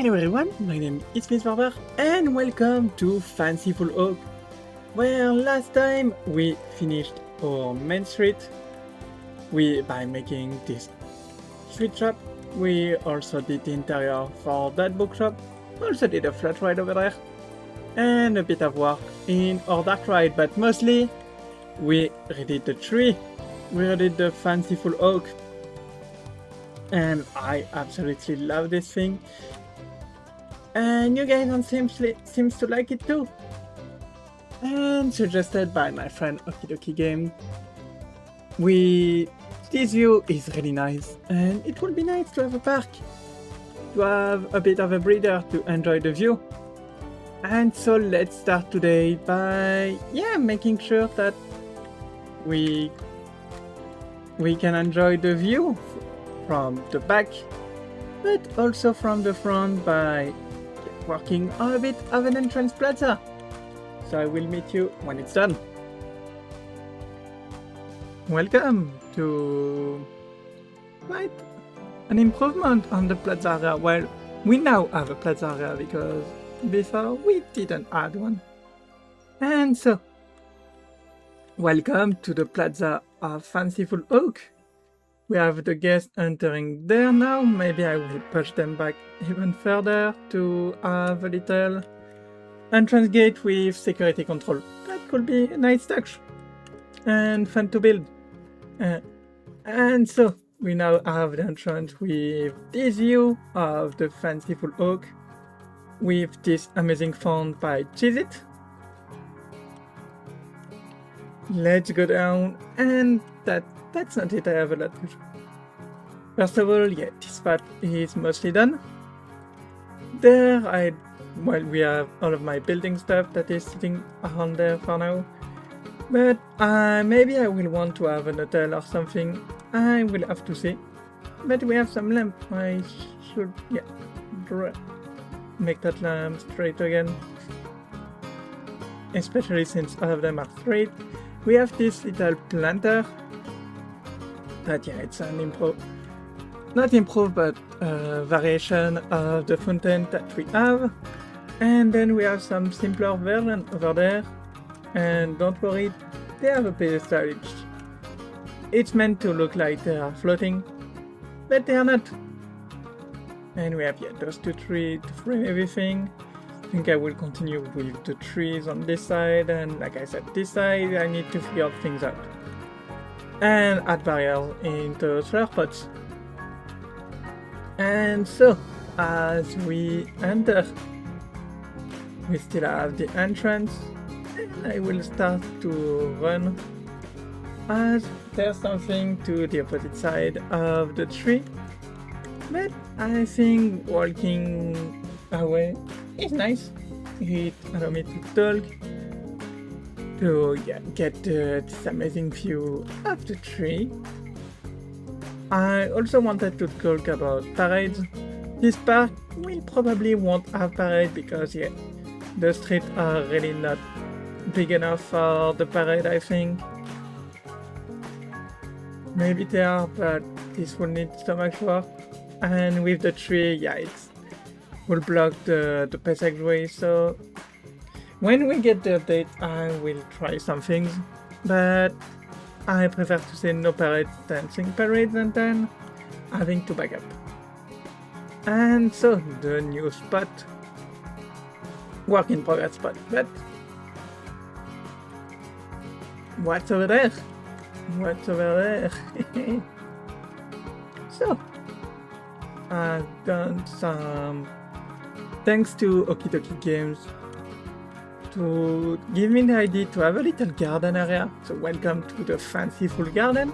Hello everyone, my name is Miss Barber and welcome to Fanciful Oak, where last time we finished our main street by making this street shop. We also did the interior for that bookshop, also did a flat ride over there, and a bit of work in our dark ride, but mostly we redid the tree, we redid the Fanciful Oak, and I absolutely love this thing. And you guys seems to like it too. And suggested by my friend Okidoki Game. This view is really nice, and it would be nice to have a park, to have a bit of a breather to enjoy the view. And so let's start today by making sure that we can enjoy the view from the back, but also from the front by working on a bit of an entrance plaza. So I will meet you when it's done. Welcome to quite an improvement on the plaza area. Well, we now have a plaza area because before we didn't add one. And so, welcome to the plaza of Fanciful Oak. We have the guests entering there now. Maybe I will push them back even further to have a little entrance gate with security control. That could be a nice touch and fun to build. And so we now have the entrance with this view of the Fanciful Oak with this amazing font by Cheez-It. Let's go down, and that's not it. I have a lot to show. First of all, this part is mostly done. There we have all of my building stuff that is sitting around there for now. But maybe I will want to have an hotel or something. I will have to see. But we have some lamp. I should make that lamp straight again. Especially since all of them are straight. We have this little planter. That it's an variation of the fountain that we have. And then we have some simpler version over there. And don't worry, they have a pedestal. It's meant to look like they are floating, but they are not. And we have those two trees to frame everything. I think I will continue with the trees on this side, and like I said, this side I need to figure things out. And add barriers into flower pots. And so, as we enter, we still have the entrance, and I will start to run as there's something to the opposite side of the tree. But I think walking away is nice. It allows me to talk, to get this amazing view of the tree. I also wanted to talk about parades. This park will probably won't have parade because the streets are really not big enough for the parade, I think. Maybe they are, but this will need so much work. And with the tree, it will block the passageway, so when we get the update, I will try some things, but I prefer to say no parades than sing parades and then having to back up. And so the new spot, work in progress spot, but what's over there? What's over there? So I've done some, thanks to Okidoki Games, to give me the idea to have a little garden area. So welcome to the Fanciful Garden,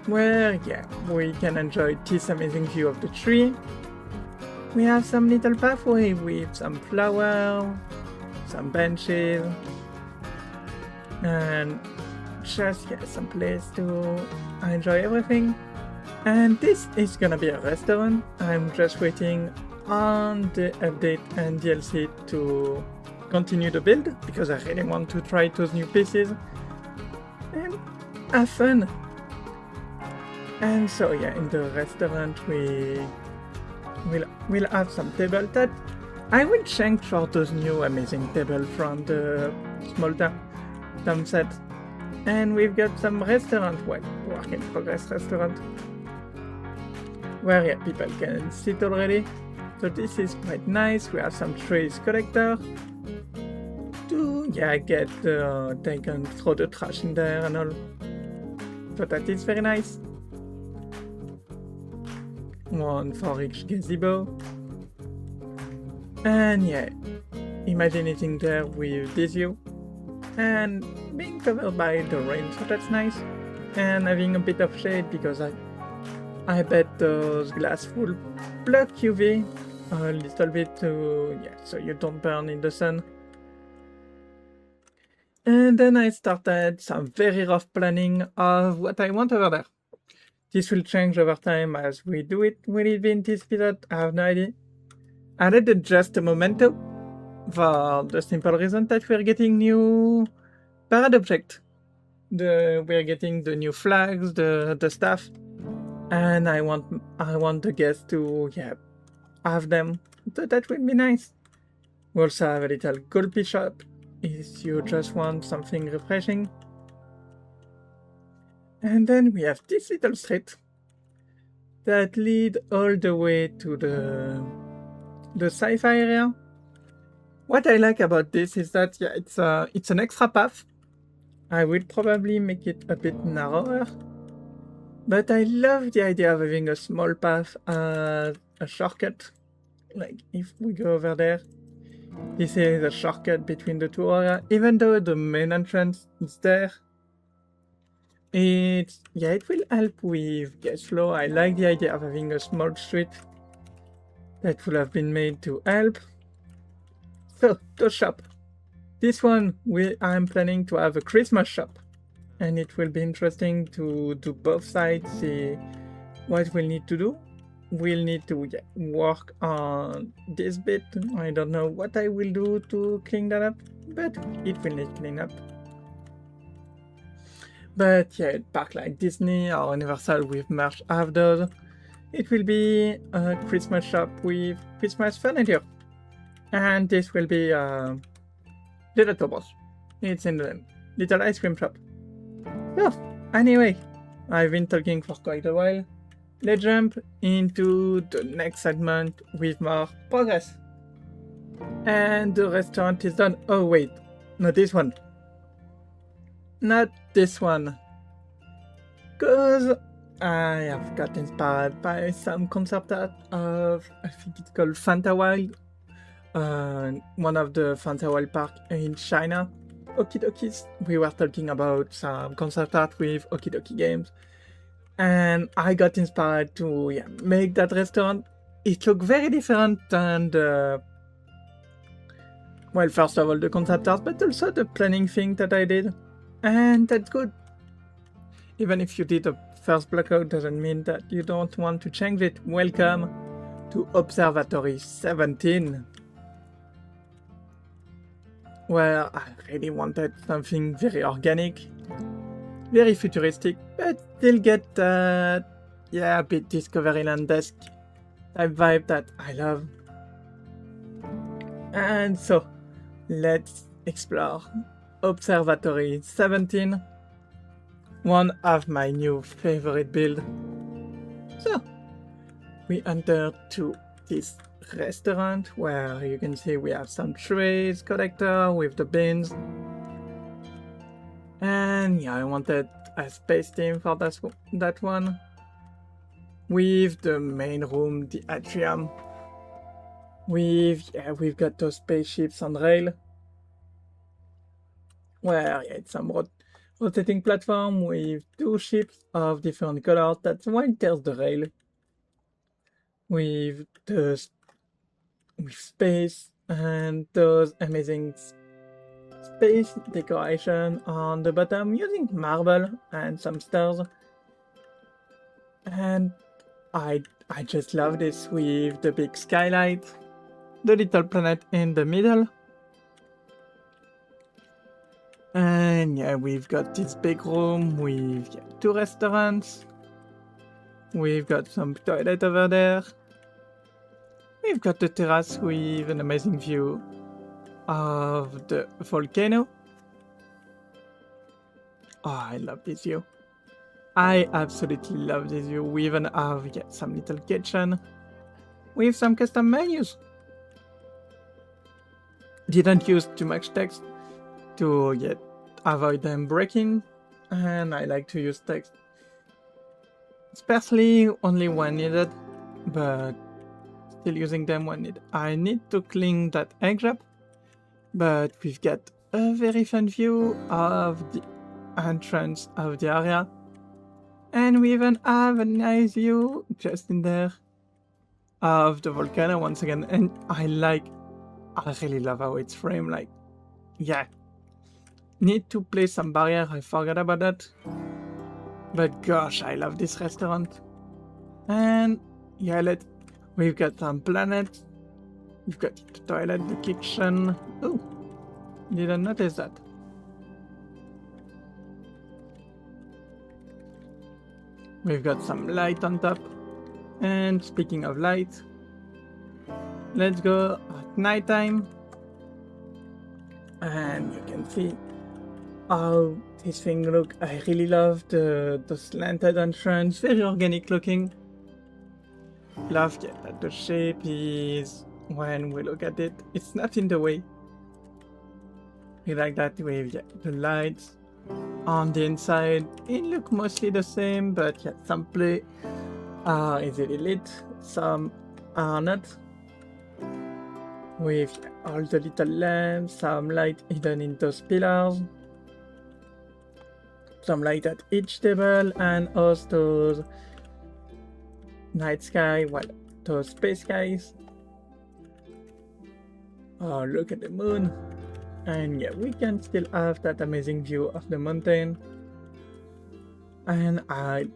where we can enjoy this amazing view of the tree. We have some little pathway with some flowers, some benches, and just some place to enjoy everything. And this is gonna be a restaurant. I'm just waiting on the update and DLC to continue the build because I really want to try those new pieces and have fun. And so in the restaurant we we'll have some table that I will change for those new amazing table from the small town set. And we've got some restaurant, well, work in progress restaurant, where yeah, people can sit already. So this is quite nice. We have some trays collector to get they can throw the trash in there and all. So that is very nice. One for each gazebo. And yeah, imagine eating there with this view and being covered by the rain, so that's nice. And having a bit of shade because I bet those glass will block UV a little bit so you don't burn in the sun. And then I started some very rough planning of what I want over there. This will change over time as we do it. Will it be in this episode? I have no idea. I added just a memento for the simple reason that we're getting new parade object. We're getting the new flags, the stuff, and I want the guests to have them. So that will be nice. We also have a little gulpy shop if you just want something refreshing. And then we have this little street that lead all the way to the sci-fi area. What I like about this is that it's an extra path. I will probably make it a bit narrower, but I love the idea of having a small path as a shortcut. Like if we go over there, this is a shortcut between the two areas. Even though the main entrance is there, it will help with guest flow. I like the idea of having a small street that would have been made to help. So, the shop. This one, I'm planning to have a Christmas shop. And it will be interesting to do both sides, see what we'll need to do. We'll need to work on this bit. I don't know what I will do to clean that up, but it will need clean up. But yeah, park like Disney or Universal with merch after. It will be a Christmas shop with Christmas furniture. And this will be Little Tobos. It's in the little ice cream shop. So, anyway, I've been talking for quite a while. Let's jump into the next segment with more progress. And the restaurant is done. Oh wait, not this one. Not this one. Cause I have got inspired by some concept art of, I think it's called Fanta Wild. One of the Fanta Wild Park in China. Okie Dokies. We were talking about some concept art with Okie Dokie Games. And I got inspired to make that restaurant. It looked very different than well, first of all, the concept art, but also the planning thing that I did. And that's good. Even if you did a first blockout, doesn't mean that you don't want to change it. Welcome to Observatory 17. Where I really wanted something very organic, very futuristic, but still get that, a bit Discoveryland-esque type vibe that I love. And so, let's explore Observatory 17, one of my new favorite builds. So, we enter to this restaurant where you can see we have some trays collector with the bins. And I wanted a space theme for that one. With the main room, the atrium. We've got those spaceships on rail. Where it's some rotating platform with two ships of different colors. That's why there's the rail. With space and those amazing space decoration on the bottom using marble and some stars. And I just love this with the big skylight, the little planet in the middle. And we've got this big room with two restaurants. We've got some toilet over there. We've got the terrace with an amazing view of the volcano. Oh, I love this view. I absolutely love this view. We even have some little kitchen with some custom menus. Didn't use too much text to avoid them breaking, and I like to use text especially only when needed, but still using them when needed. I need to clean that egg drop, but we've got a very fun view of the entrance of the area, and we even have a nice view just in there of the volcano once again. And I really love how it's framed. Like, yeah, need to place some barrier. I forgot about that, but gosh, I love this restaurant. And yeah, we've got some planets. We've got the toilet, the kitchen. Oh, didn't notice that. We've got some light on top. And speaking of light, let's go at nighttime. And you can see how this thing look. I really love the slanted entrance, very organic looking. Love that the shape is, when we look at it, it's not in the way. We like that with the lights on the inside. It look mostly the same, but some play are easily lit, some are not. With all the little lamps, some light hidden in those pillars, some light at each table, and also those night sky, those space skies. Oh, look at the moon. And yeah, we can still have that amazing view of the mountain. And I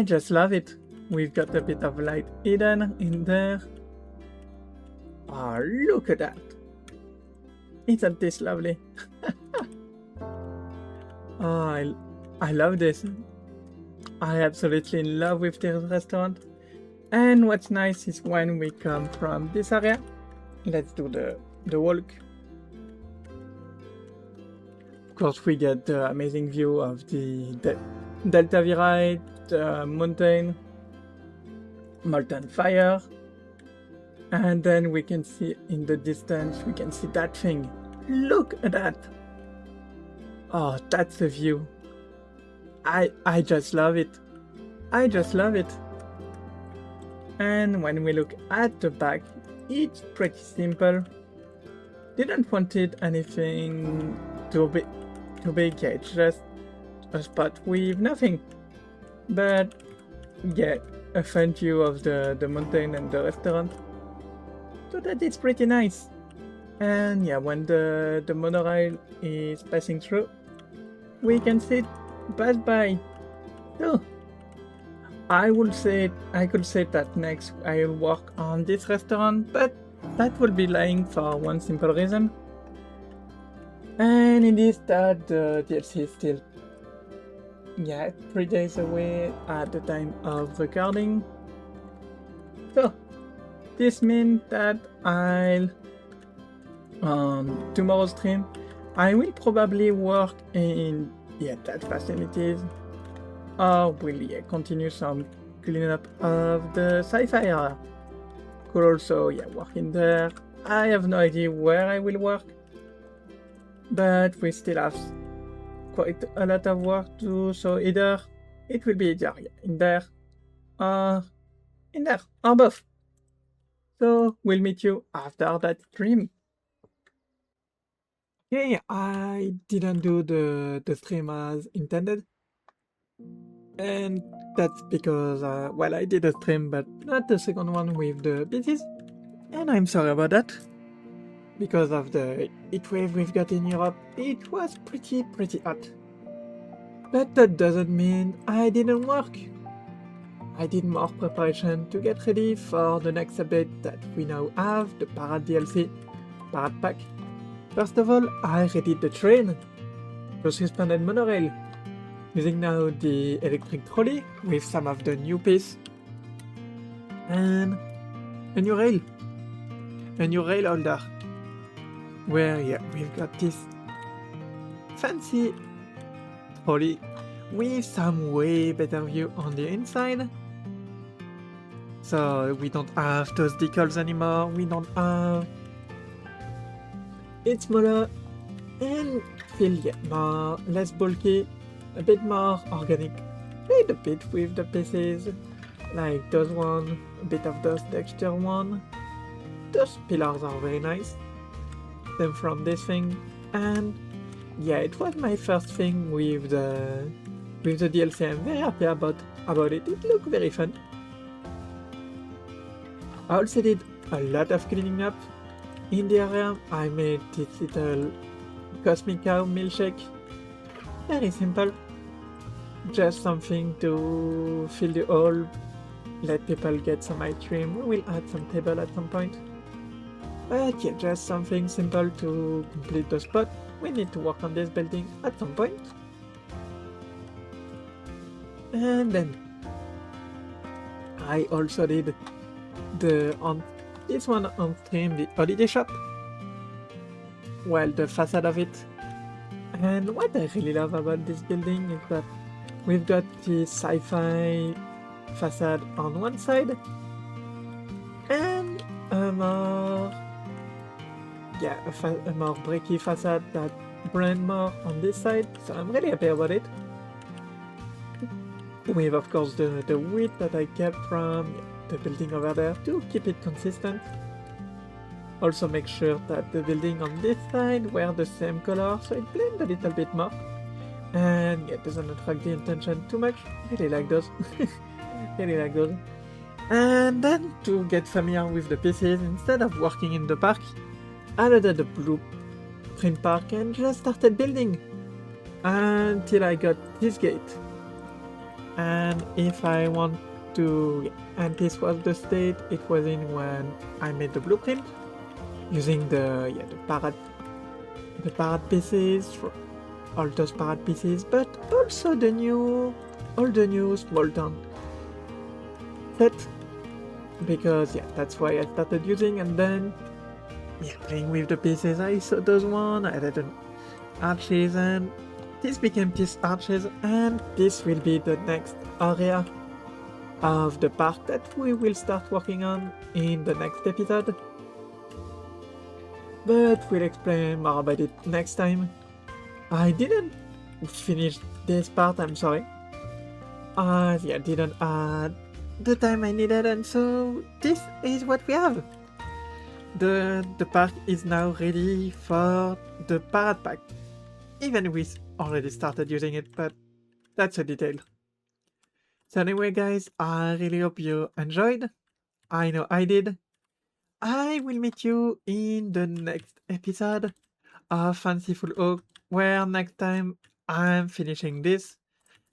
just love it. We've got a bit of light hidden in there. Oh, look at that. Isn't this lovely? Oh, I love this. I absolutely in love with this restaurant. And what's nice is when we come from this area, let's do the walk. Of course, we get the amazing view of the Delta V ride, the mountain, molten fire, and then we can see in the distance, we can see that thing. Look at that. Oh, that's a view. I just love it. I just love it. And when we look at the back, it's pretty simple. Didn't wanted anything too big. Yeah, it's just a spot with nothing. But yeah, a fun view of the mountain and the restaurant. So that is pretty nice. And yeah, when the monorail is passing through, we can see it pass by. So I could say that next I'll work on this restaurant, but that will be lying for one simple reason. And it is that the DLC is still 3 days away at the time of recording. So this means that I'll on tomorrow's stream I will probably work in that facilities, or will continue some cleanup of the sci-fi area. Could also work in there. I have no idea where I will work, but we still have quite a lot of work to do, so either it will be in there or both. So we'll meet you after that stream. Okay, I didn't do the stream as intended, and that's because I did a stream but not the second one with the PCs, and I'm sorry about that. Because of the heat wave we've got in Europe, it was pretty hot. But that doesn't mean I didn't work. I did more preparation to get ready for the next update that we now have, the Parade DLC, Parade Pack. First of all, I redid the train, the suspended monorail, using now the electric trolley with some of the new pieces, and a new rail. a new rail holder, where yeah, we've got this fancy trolley with some way better view on the inside. So we don't have those decals anymore, we don't have... It's smaller and feel more, less bulky, a bit more organic. Played a bit with the pieces, like those one, a bit of those texture one. Those pillars are very nice. Then from this thing, and yeah, it was my first thing with the DLC. I'm very happy about it. It looked very fun. I also did a lot of cleaning up in the area. I made this little Cosmic Cow milkshake. Very simple. Just something to fill the hole, let people get some ice cream. We will add some table at some point. But yeah, just something simple to complete the spot. We need to work on this building at some point. And then I also did this one on stream, the holiday shop. Well, the facade of it. And what I really love about this building is that we've got the sci-fi facade on one side and a more bricky facade that brand more on this side, so I'm really happy about it. With of course the width that I kept from the building over there to keep it consistent. Also make sure that the building on this side were the same color, so it blends a little bit more. And yeah, it doesn't attract the attention too much. Really like those. Really like those. And then to get familiar with the pieces, instead of working in the park, I added the blueprint park and just started building until I got this gate. And if I want to, and this was the state it was in when I made the blueprint, using the parrot pieces, all those parrot pieces, but also all the new small town set, because yeah, that's why I started using. And then yeah, playing with the pieces, I saw those one, I added arches, and this became this arches, and this will be the next area of the park that we will start working on in the next episode. But we'll explain more about it next time. I didn't finish this part, I'm sorry. Yeah, didn't add the time I needed, and so this is what we have. The park is now ready for the parrot pack. Even we already started using it, but that's a detail. So anyway guys, I really hope you enjoyed. I know I did. I will meet you in the next episode of Fanciful Oak, where next time I'm finishing this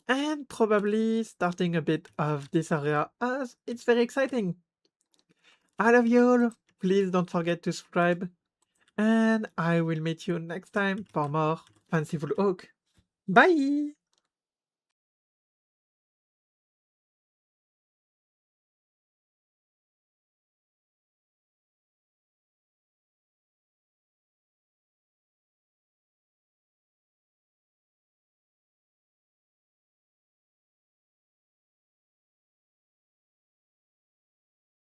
and probably starting a bit of this area, as it's very exciting. I love you all. Please don't forget to subscribe, and I will meet you next time for more Fanciful Oak. Bye!